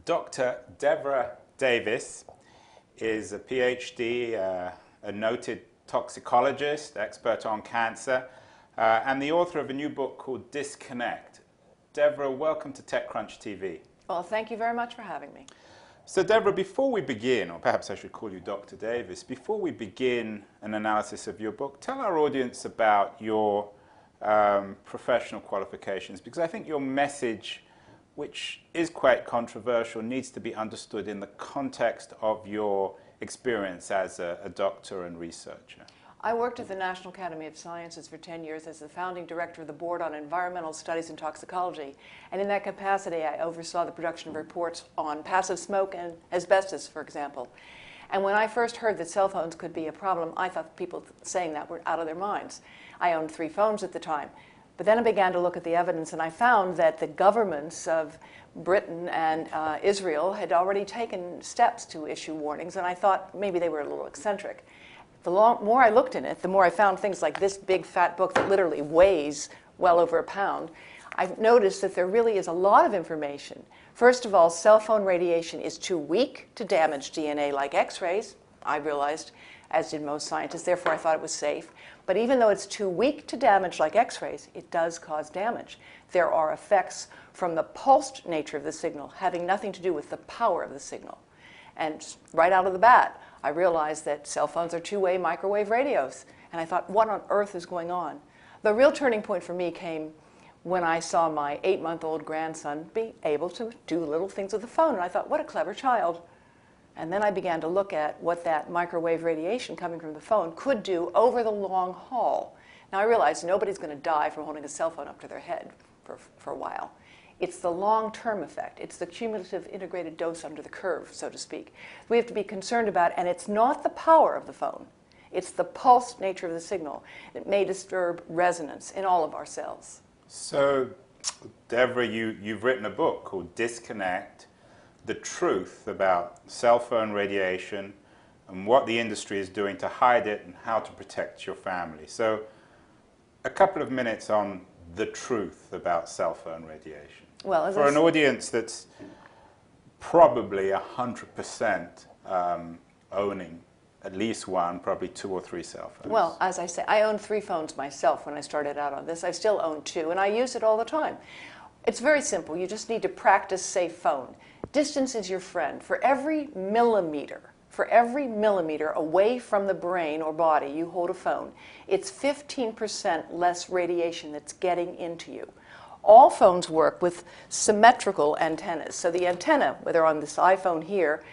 Dr. Devra Davis is a PhD, a noted toxicologist, expert on cancer, and the author of a new book called Disconnect. Devra, welcome to TechCrunch TV. Well, thank you very much for having me. So Devra, before we begin, or perhaps I should call you Dr. Davis, before we begin an analysis of your book, tell our audience about your professional qualifications, because I think your message, which is quite controversial, needs to be understood in the context of your experience as a doctor and researcher. I worked at the National Academy of Sciences for 10 years as the founding director of the Board on Environmental Studies and Toxicology. And in that capacity, I oversaw the production of reports on passive smoke and asbestos, for example. And when I first heard that cell phones could be a problem, I thought people saying that were out of their minds. I owned 3 phones at the time. But then I began to look at the evidence, and I found that the governments of Britain and Israel had already taken steps to issue warnings, and I thought maybe they were a little eccentric. The more I looked in it, the more I found things like this big fat book that literally weighs well over a pound. I've noticed that there really is a lot of information. First of all, cell phone radiation is too weak to damage DNA like X-rays, I realized, as did most scientists. Therefore, I thought it was safe. But even though it's too weak to damage like X-rays, it does cause damage. There are effects from the pulsed nature of the signal having nothing to do with the power of the signal. And right out of the bat, I realized that cell phones are two-way microwave radios. And I thought, what on earth is going on? The real turning point for me came when I saw my 8-month-old grandson be able to do little things with the phone. And I thought, what a clever child. And then I began to look at what that microwave radiation coming from the phone could do over the long haul. Now I realized nobody's going to die from holding a cell phone up to their head for a while. It's the long-term effect. It's the cumulative integrated dose under the curve, so to speak, we have to be concerned about. And it's not the power of the phone. It's the pulsed nature of the signal. It may disturb resonance in all of our cells. So, Devra, you've written a book called Disconnect: The Truth About Cell Phone Radiation and what the industry is doing to hide it and how to protect your family. So, a couple of minutes on the truth about cell phone radiation. Well, for an audience that's probably 100% owning at least one, probably 2 or 3 cell phones. Well, as I say, I owned 3 phones myself when I started out on this. I still own 2, and I use it all the time. It's very simple. You just need to practice safe phone. Distance is your friend. For every millimeter away from the brain or body you hold a phone, it's 15% less radiation that's getting into you. All phones work with symmetrical antennas. So the antenna, whether on this iPhone here,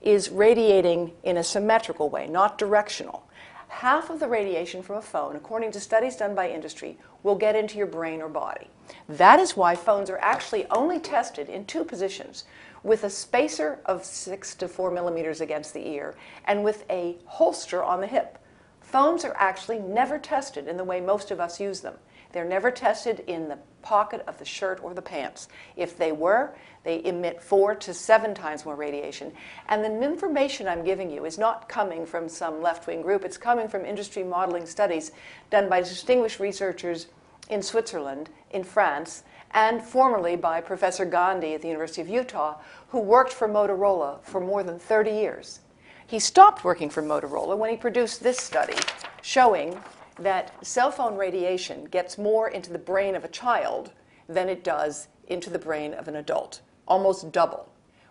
is radiating in a symmetrical way, not directional. Half of the radiation from a phone, according to studies done by industry, will get into your brain or body. That is why phones are actually only tested in 2 positions, with a spacer of 6 to 4 millimeters against the ear and with a holster on the hip. Phones are actually never tested in the way most of us use them. They're never tested in the pocket of the shirt or the pants. If they were, they emit 4 to 7 times more radiation. And the information I'm giving you is not coming from some left-wing group. It's coming from industry modeling studies done by distinguished researchers in Switzerland, in France, and formerly by Professor Gandhi at the University of Utah, who worked for Motorola for more than 30 years. He stopped working for Motorola when he produced this study showing that cell phone radiation gets more into the brain of a child than it does into the brain of an adult, almost double.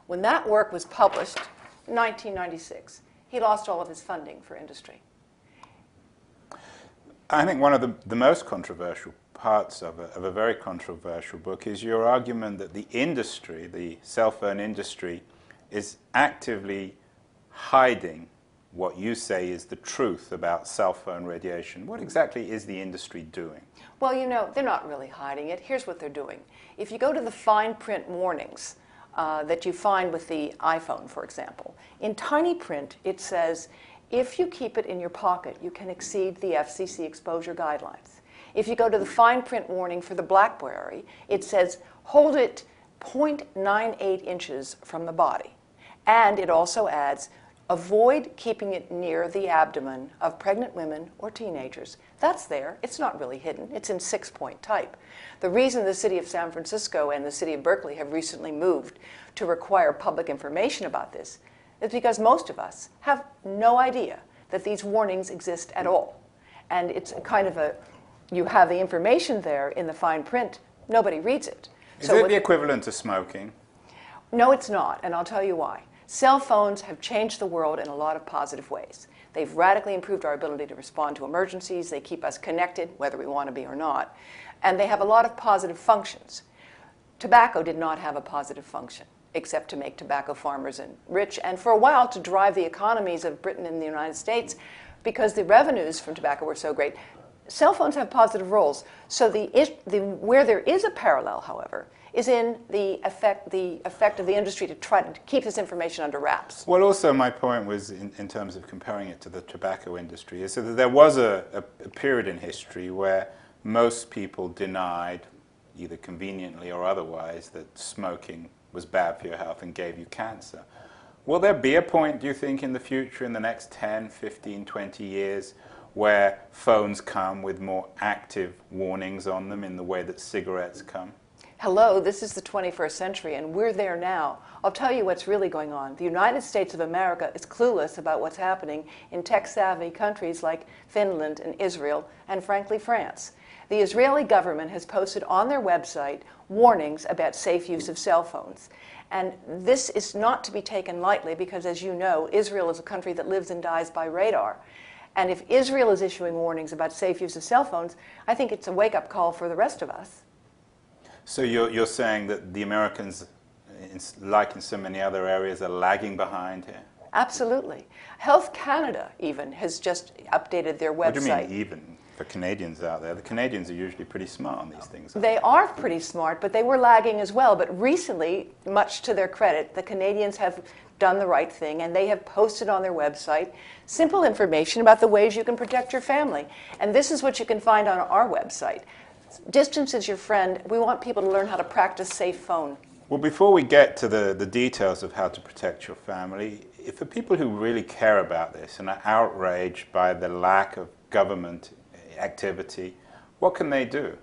When that work was published in 1996, he lost all of his funding for industry. I think one of the most controversial parts of a very controversial book is your argument that the industry, the cell phone industry, is actively hiding what you say is the truth about cell phone radiation. What exactly is the industry doing? Well, you know, they're not really hiding it. Here's what they're doing. If you go to the fine print warnings that you find with the iPhone, for example, in tiny print it says, if you keep it in your pocket, you can exceed the FCC exposure guidelines. If you go to the fine print warning for the BlackBerry, it says, hold it 0.98 inches from the body. And it also adds, Avoid keeping it near the abdomen of pregnant women or teenagers. That's there. It's not really hidden. It's in 6-point type. The reason the city of San Francisco and the city of Berkeley have recently moved to require public information about this is because most of us have no idea that these warnings exist at all. And it's kind of you have the information there in the fine print. Nobody reads it. Is it the equivalent to smoking? No, it's not, and I'll tell you why. Cell phones have changed the world in a lot of positive ways. They've radically improved our ability to respond to emergencies. They keep us connected, whether we want to be or not. And they have a lot of positive functions. Tobacco did not have a positive function, except to make tobacco farmers rich, and for a while to drive the economies of Britain and the United States because the revenues from tobacco were so great. Cell phones have positive roles. So where there is a parallel, however, is in the effect of the industry to try to keep this information under wraps. Well, also my point was in terms of comparing it to the tobacco industry, is that there was a period in history where most people denied, either conveniently or otherwise, that smoking was bad for your health and gave you cancer. Will there be a point, do you think, in the future, in the next 10, 15, 20 years, where phones come with more active warnings on them in the way that cigarettes come? Hello, this is the 21st century, and we're there now. I'll tell you what's really going on. The United States of America is clueless about what's happening in tech-savvy countries like Finland and Israel, and frankly, France. The Israeli government has posted on their website warnings about safe use of cell phones. And this is not to be taken lightly because, as you know, Israel is a country that lives and dies by radar. And if Israel is issuing warnings about safe use of cell phones, I think it's a wake-up call for the rest of us. So you're saying that the Americans, like in so many other areas, are lagging behind here? Absolutely. Health Canada even has just updated their website. What do you mean even? For Canadians out there, the Canadians are usually pretty smart on these things. They are pretty smart, but they were lagging as well. But recently, much to their credit, the Canadians have done the right thing, and they have posted on their website simple information about the ways you can protect your family. And this is what you can find on our website. Distance is your friend. We want people to learn how to practice safe phone. Well, before we get to the details of how to protect your family, for people who really care about this and are outraged by the lack of government activity, what can they do?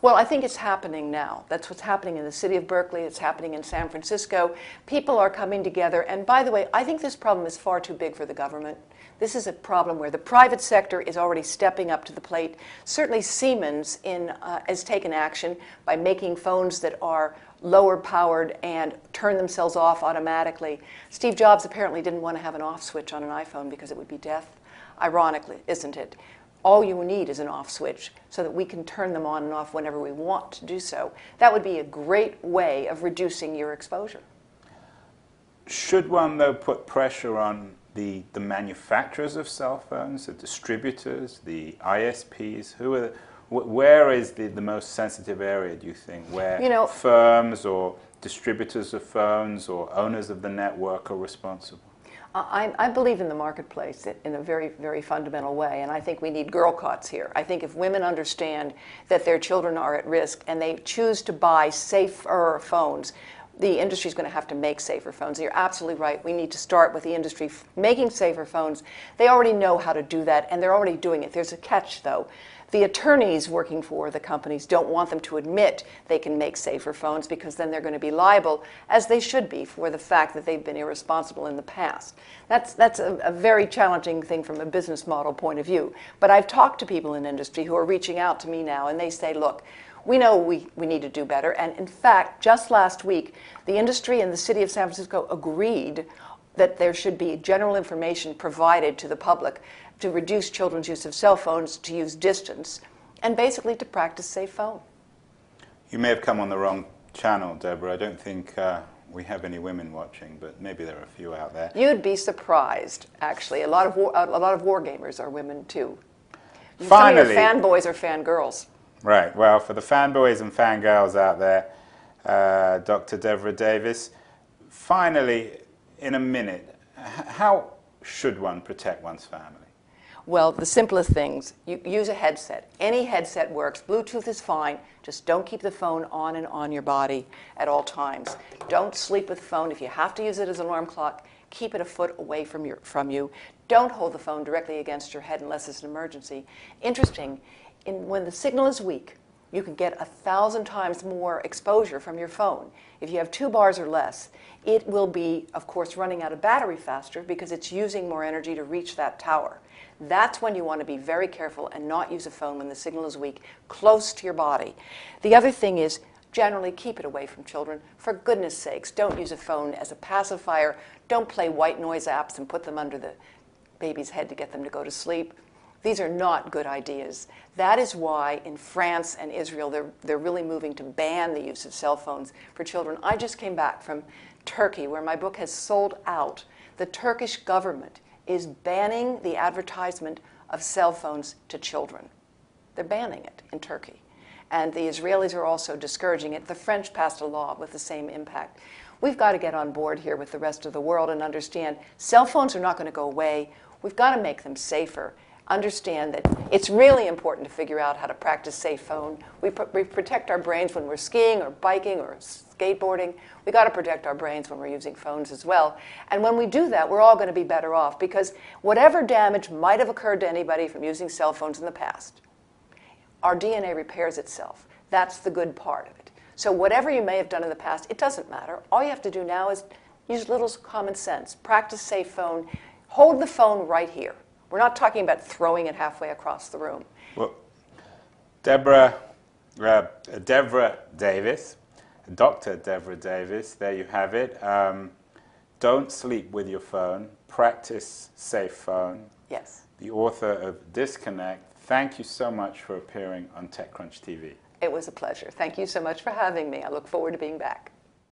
Well, I think it's happening now. That's what's happening in the city of Berkeley. It's happening in San Francisco. People are coming together. And by the way, I think this problem is far too big for the government. This is a problem where the private sector is already stepping up to the plate. Certainly Siemens has taken action by making phones that are lower powered and turn themselves off automatically. Steve Jobs apparently didn't want to have an off switch on an iPhone because it would be death. Ironically, isn't it? All you need is an off switch so that we can turn them on and off whenever we want to do so. That would be a great way of reducing your exposure. Should one, though, put pressure on the manufacturers of cell phones, the distributors, the ISPs? Where is the most sensitive area, do you think, where firms or distributors of phones or owners of the network are responsible? I believe in the marketplace in a very, very fundamental way, and I think we need girl cots here. I think if women understand that their children are at risk and they choose to buy safer phones, the industry is going to have to make safer phones. You're absolutely right. We need to start with the industry making safer phones. They already know how to do that, and they're already doing it. There's a catch, though. The attorneys working for the companies don't want them to admit they can make safer phones because then they're going to be liable, as they should be, for the fact that they've been irresponsible in the past. That's a very challenging thing from a business model point of view. But I've talked to people in industry who are reaching out to me now, and they say, look, we know we need to do better. And in fact, just last week, the industry and the city of San Francisco agreed that there should be general information provided to the public to reduce children's use of cell phones, to use distance, and basically to practice safe phone. You may have come on the wrong channel, Deborah. I don't think we have any women watching, but maybe there are a few out there. You'd be surprised, actually. A lot of war gamers are women, too. Finally, some of your fanboys are fangirls. Right. Well, for the fanboys and fangirls out there, Dr. Deborah Davis, finally, in a minute, how should one protect one's family? Well, the simplest things. You use a headset. Any headset works. Bluetooth is fine. Just don't keep the phone on and on your body at all times. Don't sleep with the phone. If you have to use it as an alarm clock, Keep it a foot away from you. Don't hold the phone directly against your head unless it's an emergency. Interesting, when the signal is weak, you can get 1,000 times more exposure from your phone. If you have 2 bars or less, it will be, of course, running out of battery faster because it's using more energy to reach that tower. That's when you want to be very careful and not use a phone when the signal is weak, close to your body. The other thing is, generally keep it away from children. For goodness sakes, don't use a phone as a pacifier. Don't play white noise apps and put them under the baby's head to get them to go to sleep. These are not good ideas. That is why in France and Israel, they're really moving to ban the use of cell phones for children. I just came back from Turkey, where my book has sold out. The Turkish government is banning the advertisement of cell phones to children. They're banning it in Turkey. And the Israelis are also discouraging it. The French passed a law with the same impact. We've got to get on board here with the rest of the world and understand cell phones are not going to go away. We've got to make them safer. Understand that it's really important to figure out how to practice safe phone. We protect our brains when we're skiing or biking or skateboarding. We've got to protect our brains when we're using phones as well. And when we do that, we're all going to be better off because whatever damage might have occurred to anybody from using cell phones in the past, our DNA repairs itself. That's the good part of it. So whatever you may have done in the past, it doesn't matter. All you have to do now is use a little common sense. Practice safe phone. Hold the phone right here. We're not talking about throwing it halfway across the room. Well, Deborah Davis, Dr. Deborah Davis, there you have it. Don't sleep with your phone. Practice safe phone. Yes. The author of Disconnect. Thank you so much for appearing on TechCrunch TV. It was a pleasure. Thank you so much for having me. I look forward to being back.